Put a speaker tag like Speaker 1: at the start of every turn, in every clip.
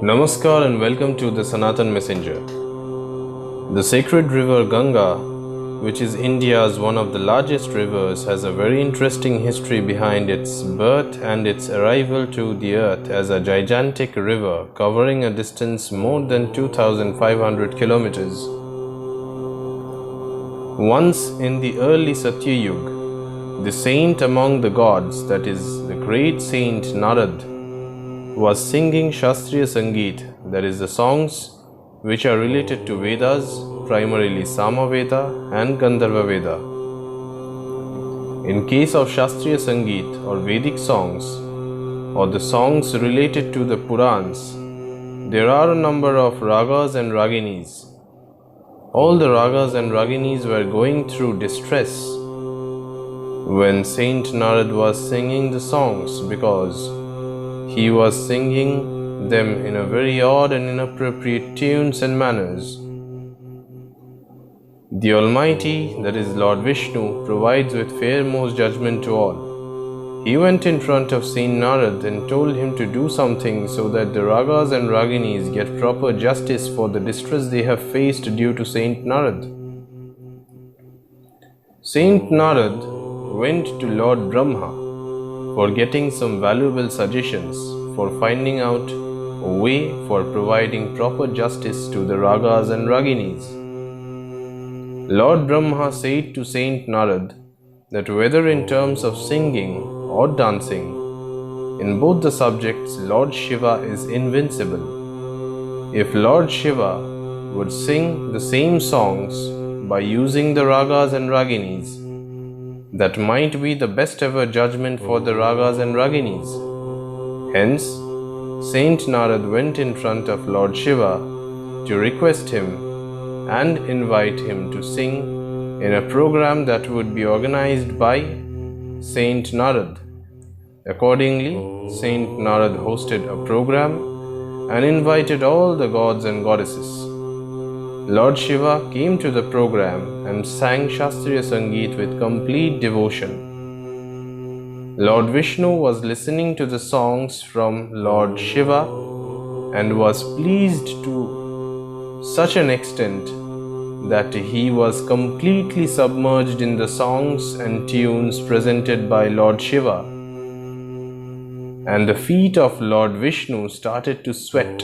Speaker 1: Namaskar and welcome to the Sanatan Messenger. The sacred river Ganga, which is India's one of the largest rivers, has a very interesting history behind its birth and its arrival to the earth as a gigantic river covering a distance more than 2,500 kilometers. Once in the early Satya Yug, the saint among the gods, that is the great Saint Narad, was singing Shastria Sangeet, that is the songs which are related to Vedas, primarily Sama Veda and Gandharva Veda. In case of Shastria Sangeet or Vedic songs or the songs related to the Purans, there are a number of Ragas and Raginis. All the Ragas and Raginis were going through distress when Saint Narad was singing the songs because he was singing them in a very odd and inappropriate tunes and manners. The Almighty, that is Lord Vishnu, provides with fairmost judgement to all. He went in front of Saint Narad and told him to do something so that the Ragas and Raginis get proper justice for the distress they have faced due to Saint Narad. Saint Narad went to Lord Brahma for getting some valuable suggestions for finding out a way for providing proper justice to the Ragas and Raginis. Lord Brahma said to Saint Narad that whether in terms of singing or dancing, in both the subjects Lord Shiva is invincible. If Lord Shiva would sing the same songs by using the Ragas and Raginis, that might be the best ever judgment for the Ragas and Raginis. Hence, Saint Narad went in front of Lord Shiva to request him and invite him to sing in a program that would be organized by Saint Narad. Accordingly, Saint Narad hosted a program and invited all the gods and goddesses. Lord Shiva came to the program and sang Shastria Sangeet with complete devotion. Lord Vishnu was listening to the songs from Lord Shiva and was pleased to such an extent that he was completely submerged in the songs and tunes presented by Lord Shiva. And the feet of Lord Vishnu started to sweat.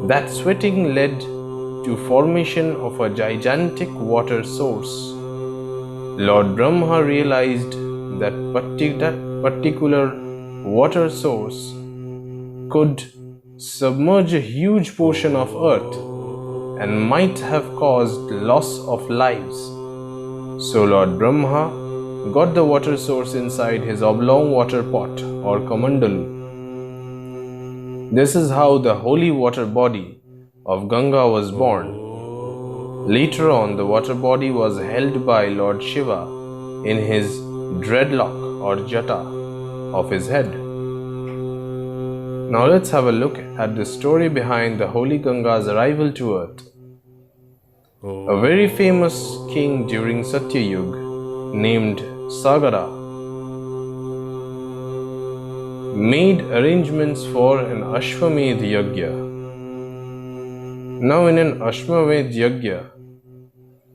Speaker 1: That sweating led to formation of a gigantic water source. Lord Brahma realized that particular water source could submerge a huge portion of earth and might have caused loss of lives. So Lord Brahma got the water source inside his oblong water pot or Kamandalu. This is how the holy water body of Ganga was born. Later on, the water body was held by Lord Shiva in his dreadlock or Jata of his head. Now let's have a look at the story behind the holy Ganga's arrival to earth. A very famous king during Satya Yug named Sagara made arrangements for an Ashwamedh Yagya. Now in an Ashwamedh Yagya,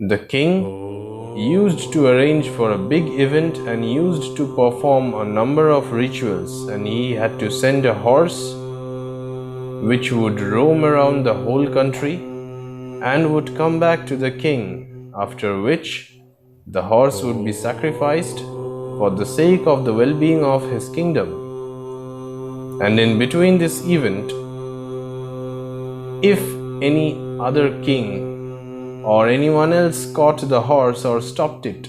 Speaker 1: the king used to arrange for a big event and used to perform a number of rituals, and he had to send a horse which would roam around the whole country and would come back to the king, after which the horse would be sacrificed for the sake of the well-being of his kingdom. And in between this event, if any other king or anyone else caught the horse or stopped it,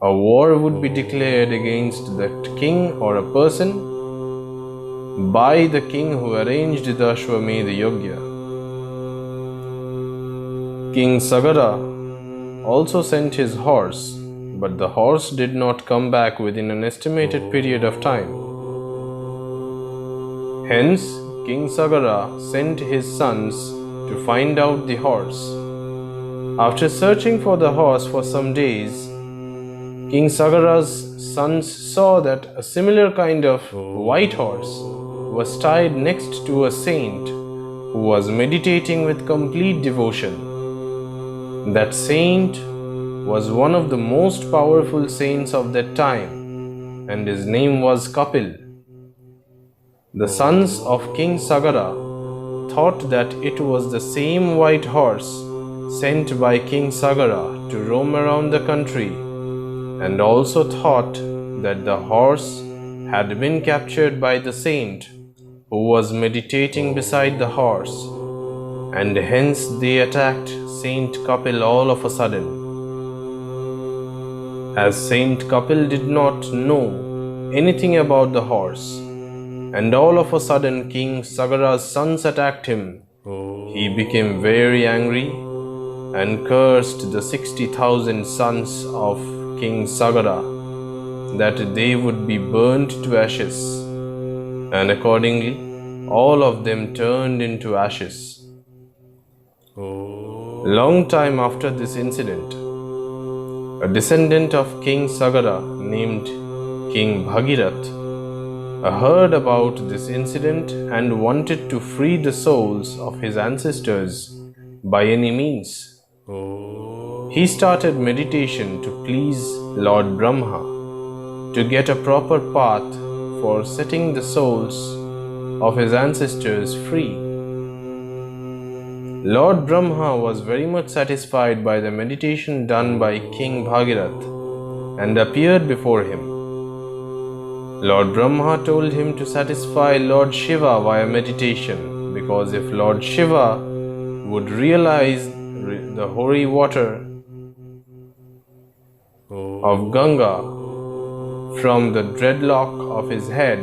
Speaker 1: a war would be declared against that king or a person by the king who arranged the Ashwamedh Yagya. King Sagara also sent his horse, but the horse did not come back within an estimated period of time. Hence, King Sagara sent his sons to find out the horse. After searching for the horse for some days, King Sagara's sons saw that a similar kind of white horse was tied next to a saint who was meditating with complete devotion. That saint was one of the most powerful saints of that time, and his name was Kapil. The sons of King Sagara thought that it was the same white horse sent by King Sagara to roam around the country, and also thought that the horse had been captured by the saint who was meditating beside the horse, and hence they attacked Saint Kapil all of a sudden. As Saint Kapil did not know anything about the horse, and all of a sudden King Sagara's sons attacked him, he became very angry and cursed the 60,000 sons of King Sagara that they would be burnt to ashes, and accordingly all of them turned into ashes. Long time after this incident, a descendant of King Sagara named King Bhagirath heard about this incident and wanted to free the souls of his ancestors by any means. He started meditation to please Lord Brahma, to get a proper path for setting the souls of his ancestors free. Lord Brahma was very much satisfied by the meditation done by King Bhagirath and appeared before him. Lord Brahma told him to satisfy Lord Shiva via meditation, because if Lord Shiva would realize the holy water of Ganga from the dreadlock of his head,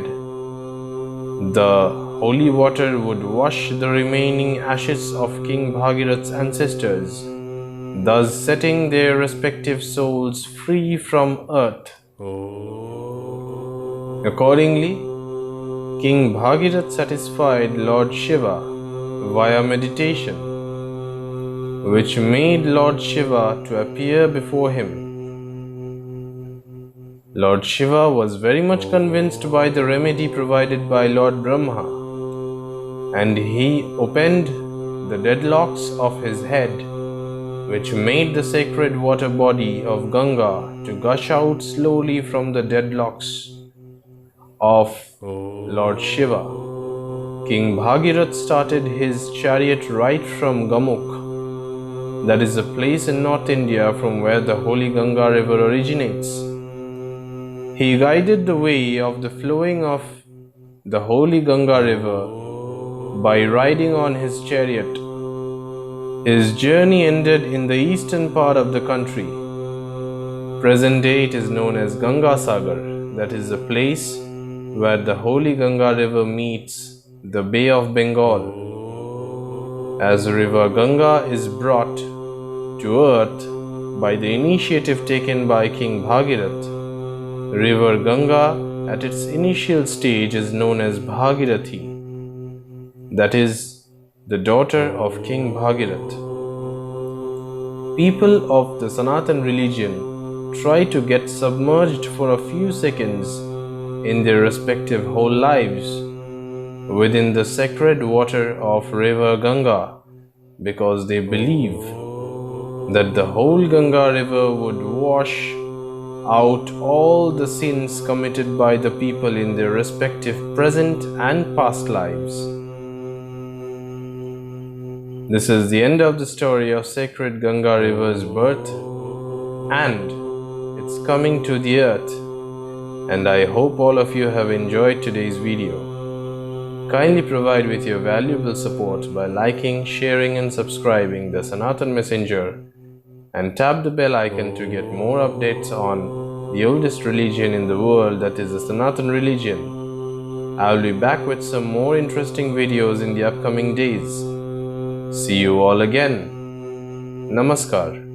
Speaker 1: the holy water would wash the remaining ashes of King Bhagirath's ancestors, thus setting their respective souls free from earth. Accordingly, King Bhagirath satisfied Lord Shiva via meditation, which made Lord Shiva to appear before him. Lord Shiva was very much convinced by the remedy provided by Lord Brahma, and he opened the deadlocks of his head, which made the sacred water body of Ganga to gush out slowly from the deadlocks of Lord Shiva. King Bhagirath started his chariot right from Gamukh, that is a place in North India from where the holy Ganga river originates. He guided the way of the flowing of the holy Ganga river by riding on his chariot. His journey ended in the eastern part of the country. Present day it is known as Ganga Sagar, that is a place where the holy Ganga river meets the Bay of Bengal. As river Ganga is brought to earth by the initiative taken by King Bhagirath, river Ganga at its initial stage is known as Bhagirathi, that is the daughter of King Bhagirath. People of the Sanatan religion try to get submerged for a few seconds in their respective whole lives within the sacred water of river Ganga, because they believe that the whole Ganga river would wash out all the sins committed by the people in their respective present and past lives. This is the end of the story of sacred Ganga river's birth and its coming to the earth, and I hope all of you have enjoyed today's video. Kindly provide with your valuable support by liking, sharing and subscribing the Sanatan Messenger, and tap the bell icon to get more updates on the oldest religion in the world, that is the Sanatan religion. I will be back with some more interesting videos in the upcoming days. See you all again. Namaskar.